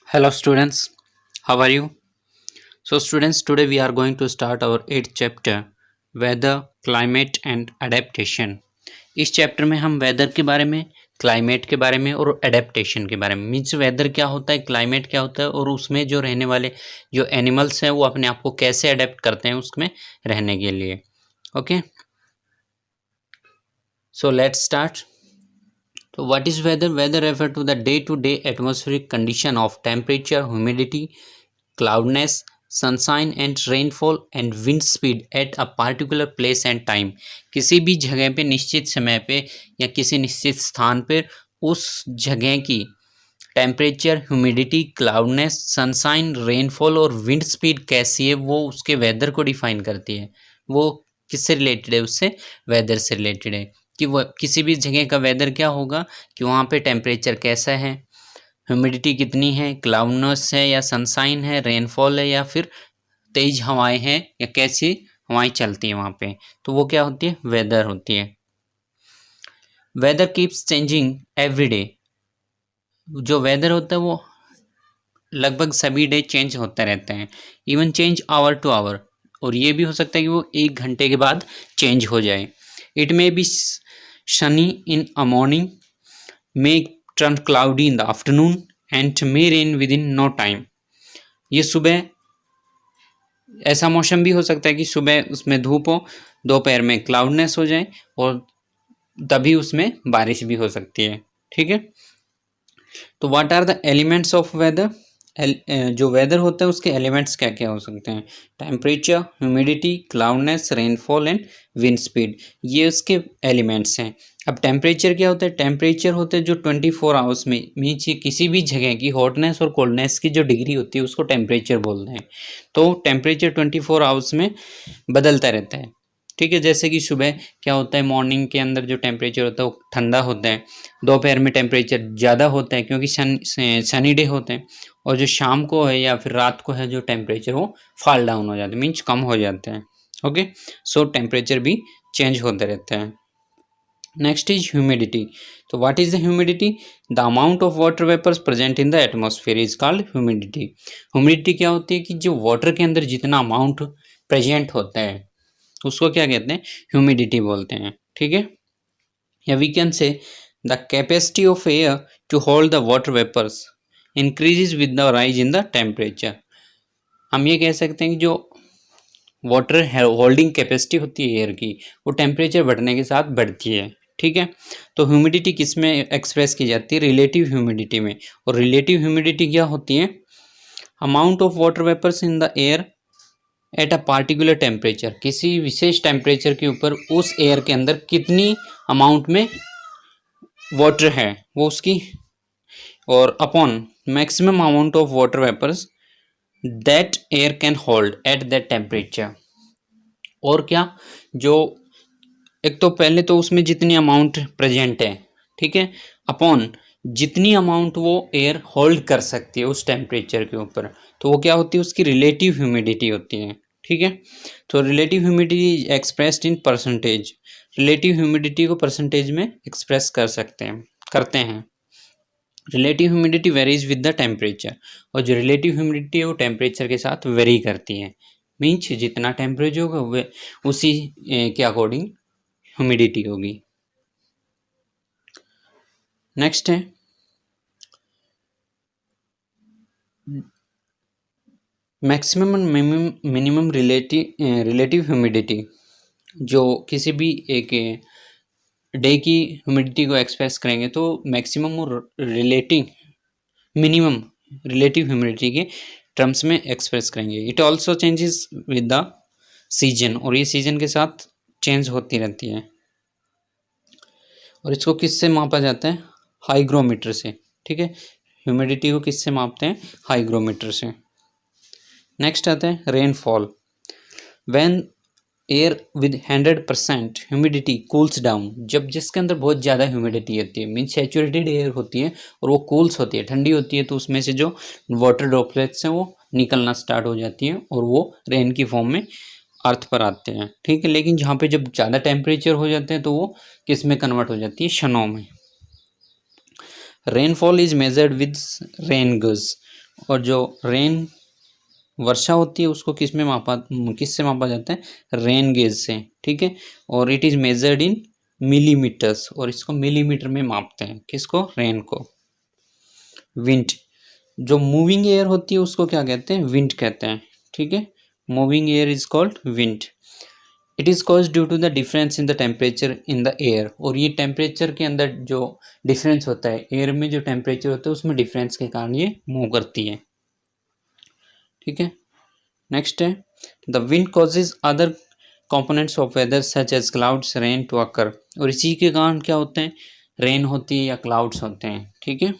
Hello students, how are you? So students, today we are going to start our 8th chapter, Weather, Climate and Adaptation. इस chapter में हम weather के बारे में, climate के बारे में और एडेप्टेशन के बारे में, मीन्स वेदर क्या होता है, क्लाइमेट क्या होता है और उसमें जो रहने वाले जो एनिमल्स हैं वो अपने आप को कैसे अडेप्ट करते हैं उसमें रहने के लिए. Okay, so let's start. So what is weather? Weather refer to the day-to-day atmospheric condition of temperature, humidity, cloudiness, sunshine and rainfall and wind speed at a particular place and time. किसी भी जगह पे निश्चित समय पे या किसी निश्चित स्थान पर उस जगह की temperature, humidity, cloudiness, sunshine, rainfall और विंड स्पीड कैसी है वो उसके वेदर को डिफाइन करती है. वो किससे रिलेटेड है? उससे वेदर से रिलेटेड है कि वो किसी भी जगह का वेदर क्या होगा कि वहाँ पे टेम्परेचर कैसा है, ह्यूमिडिटी कितनी है, क्लाउडनेस है या सनशाइन है, रेनफॉल है या फिर तेज हवाएं हैं या कैसी हवाएं चलती हैं वहाँ पे, तो वो क्या होती है? वेदर होती है. Weather keeps changing every day. जो वेदर होता है वो लगभग सभी डे चेंज होते रहते हैं, even change hour to hour, और ये भी हो सकता है कि वो 1 घंटे के बाद चेंज हो जाए. It may be sunny in a morning, may turn cloudy in the afternoon and may rain within no time. ये सुबह ऐसा मौसम भी हो सकता है कि सुबह उसमें धूप हो, दोपहर में क्लाउडनेस हो जाए और तभी उसमें बारिश भी हो सकती है. ठीक है, तो what are the elements of weather? जो वेदर होता है उसके एलिमेंट्स क्या क्या हो सकते हैं? Temperature, humidity, cloudiness, rainfall and wind speed, ये उसके एलिमेंट्स हैं. अब टेम्परेचर क्या होता है? टेम्परेचर होता है जो 24 आवर्स में, मीन्स किसी भी जगह की हॉटनेस और कोल्डनेस की जो डिग्री होती है उसको टेम्परेचर बोलते हैं. तो टेम्परेचर 24 आवर्स में बदलता रहता है. ठीक है, जैसे कि सुबह क्या होता है, मॉर्निंग के अंदर जो टेम्परेचर होता है वो ठंडा होता है, दोपहर में टेम्परेचर ज़्यादा होता है क्योंकि सनी डे होते हैं, और जो शाम को है या फिर रात को है जो टेम्परेचर वो फॉल डाउन हो जाता है, मीन्स कम हो जाते हैं. ओके, सो टेम्परेचर भी चेंज होते रहते हैं. Next is humidity. तो what is the humidity? The amount of water vapours present in the atmosphere is called humidity. Humidity क्या होती है कि जो वाटर के अंदर जितना अमाउंट प्रेजेंट होता है उसको क्या कहते हैं? ह्यूमिडिटी बोलते हैं. ठीक है, या we can say the capacity of air to hold the water vapours increases with the rise in the temperature. हम ये कह सकते हैं कि जो वाटर होल्डिंग कैपेसिटी होती है एयर की वो टेम्परेचर बढ़ने के साथ बढ़ती है. ठीक है, तो ह्यूमिडिटी किस में एक्सप्रेस की जाती है? रिलेटिव ह्यूमिडिटी में. और रिलेटिव ह्यूमिडिटी क्या होती है? Amount of water vapours in the air at a particular temperature. किसी विशेष टेम्परेचर के ऊपर उस एयर के अंदर कितनी अमाउंट में वाटर है वो उसकी, और upon maximum amount of water vapours that air can hold at that temperature. और क्या, जो एक तो पहले तो उसमें जितनी अमाउंट प्रेजेंट है, ठीक है, अपॉन जितनी अमाउंट वो एयर होल्ड कर सकती है उस टेम्परेचर के ऊपर, तो वो क्या होती है? उसकी रिलेटिव ह्यूमिडिटी होती है. ठीक है, तो relative humidity expressed in percentage. Relative humidity को परसेंटेज में एक्सप्रेस करते हैं. Relative humidity varies with the temperature. और जो रिलेटिव ह्यूमिडिटी है वो टेम्परेचर के साथ वेरी करती है, मीन्स जितना टेम्परेचर होगा वो उसी के अकॉर्डिंग ह्यूमिडिटी होगी. नेक्स्ट है maximum and minimum relative humidity. जो किसी भी एक डे की ह्यूमिडिटी को एक्सप्रेस करेंगे तो मैक्सिमम और मिनिमम रिलेटिव ह्यूमिडिटी के टर्म्स में एक्सप्रेस करेंगे. It also changes with the season, और ये सीजन के साथ चेंज होती रहती है. और इसको किससे मापा जाता है? हाइग्रोमीटर से. ठीक है, ह्यूमिडिटी को किससे मापते हैं? हाइग्रोमीटर से. नेक्स्ट आता है rainfall. When air with 100% humidity cools down. जब जिसके अंदर बहुत ज़्यादा ह्यूमिडिटी होती है, मीन्स सैचुरेटेड एयर होती है और वो कूल्स होती है, ठंडी होती है, तो उसमें से जो वाटर ड्रॉपलेट्स हैं वो निकलना स्टार्ट हो जाती हैं और वो रेन की फॉर्म में अर्थ पर आते हैं. ठीक है, लेकिन जहाँ पे जब ज़्यादा टेम्परेचर हो जाते हैं तो वो किस में कन्वर्ट हो जाती है? शनों में. Rainfall is measured with rain गज. और जो रेन वर्षा होती है उसको किससे मापा जाता है? रेन गेज से, ठीक है। और it is measured in millimetres, और इसको मिलीमीटर में मापते हैं, किसको? रेन को। विंड, जो मूविंग एयर होती है उसको क्या कहते हैं? विंड कहते हैं, ठीक है। Moving air is called wind. It is cause due to the difference in the temperature in the air, और ये टेम्परेचर के अंदर जो डिफरेंस होता है, एयर में जो टेम्परेचर होता है उसमें डिफरेंस के कारण ये मूव करती है, ठीक है। नेक्स्ट है the wind causes other components of weather such as clouds rain to occur, और इसी के कारण क्या होते हैं? रेन होती है या क्लाउड्स होते हैं, ठीक है।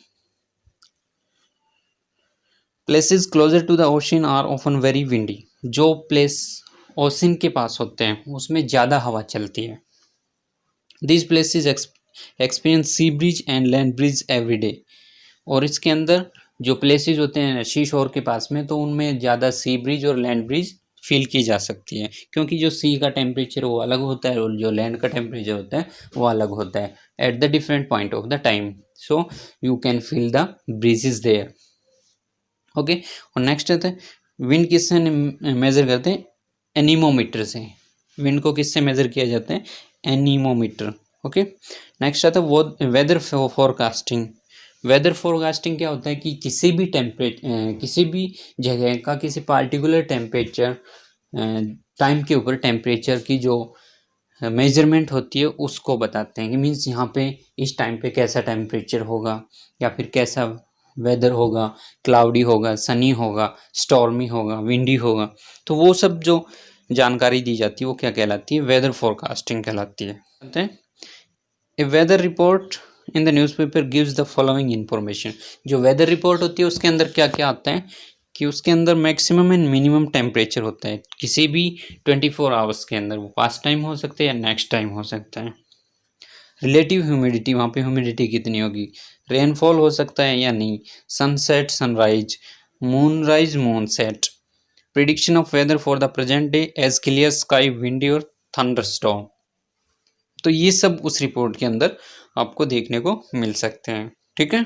Places closer to the ocean are often very windy, जो प्लेस ओशन के पास होते हैं उसमें ज़्यादा हवा चलती है। This places experience sea breeze and land breeze every day, और इसके अंदर जो प्लेसेस होते हैं सी शोर के पास में, तो उनमें ज़्यादा सी ब्रिज और लैंड ब्रिज फील की जा सकती है, क्योंकि जो सी का टेम्परेचर वो अलग होता है और जो लैंड का टेम्परेचर होता है वो अलग होता है at the different point of the time, so you can feel the breezes there, okay. और नेक्स्ट है विंड किससे मेजर करते हैं? एनीमोमीटर से। विंड को किससे मेजर किया जाता है? Anemometer, okay. नेक्स्ट आता है वो वेदर फोरकास्टिंग। वेदर फोरकास्टिंग क्या होता है कि किसी भी जगह का किसी पार्टिकुलर टेम्परेचर टाइम के ऊपर टेम्परेचर की जो मेजरमेंट होती है उसको बताते हैं, कि मीन्स यहाँ पे इस टाइम पे कैसा टेम्परेचर होगा, या फिर कैसा वेदर होगा, क्लाउडी होगा, सनी होगा, स्टॉर्मी होगा, विंडी होगा। तो वो सब जो जानकारी दी जाती है वो क्या कहलाती है? वेदर फोरकास्टिंग कहलाती है। A weather report in the newspaper gives the following information. जो वेदर रिपोर्ट होती है उसके अंदर क्या क्या आता है कि उसके अंदर मैक्सिमम एंड मिनिमम टेम्परेचर होता है किसी भी 24 आवर्स के अंदर। वो पास्ट टाइम हो सकता है या नेक्स्ट टाइम हो सकता है। रिलेटिव ह्यूमिडिटी, वहाँ पे ह्यूमिडिटी कितनी होगी। रेनफॉल हो सकता है या नहीं। Sunset, sunrise, moonrise, moonset. Prediction of weather for the present day as clear sky, windy और थंडरस्टॉर्म। तो ये सब उस रिपोर्ट के अंदर आपको देखने को मिल सकते हैं, ठीक है।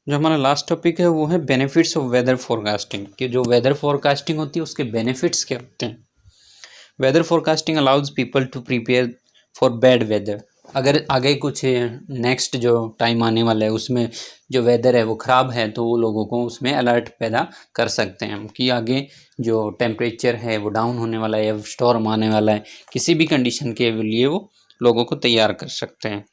जो हमारा लास्ट टॉपिक है वो है बेनिफिट्स ऑफ वेदर फोरकास्टिंग, कि जो वेदर फोरकास्टिंग होती है उसके बेनिफिट्स क्या होते हैं। Weather forecasting allows people to prepare for bad weather. अगर आगे कुछ नेक्स्ट जो टाइम आने वाला है उसमें जो वेदर है वो ख़राब है, तो वो लोगों को उसमें अलर्ट पैदा कर सकते हैं कि आगे जो टेम्परेचर है वो डाउन होने वाला है या स्टॉर्म आने वाला है, किसी भी कंडीशन के लिए वो लोगों को तैयार कर सकते हैं।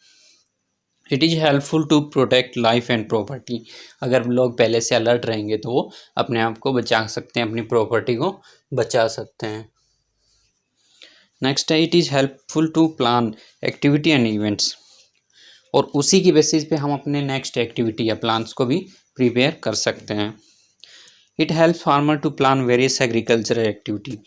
It is helpful to protect life and property. अगर लोग पहले से अलर्ट रहेंगे तो वो अपने आप को बचा सकते हैं, अपनी प्रॉपर्टी को बचा सकते हैं। नेक्स्ट है it is helpful to plan activity and events, और उसी की बेसिस पे हम अपने नेक्स्ट एक्टिविटी या प्लान्स को भी प्रिपेयर कर सकते हैं। It help farmer to plan various agricultural activity,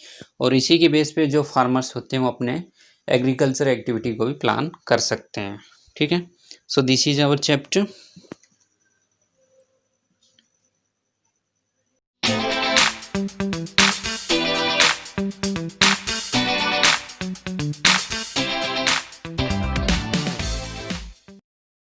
और इसी के बेस पे जो फार्मर्स होते हैं वो अपने एग्रीकल्चर एक्टिविटी को भी प्लान कर सकते हैं, ठीक है। So this is our chapter.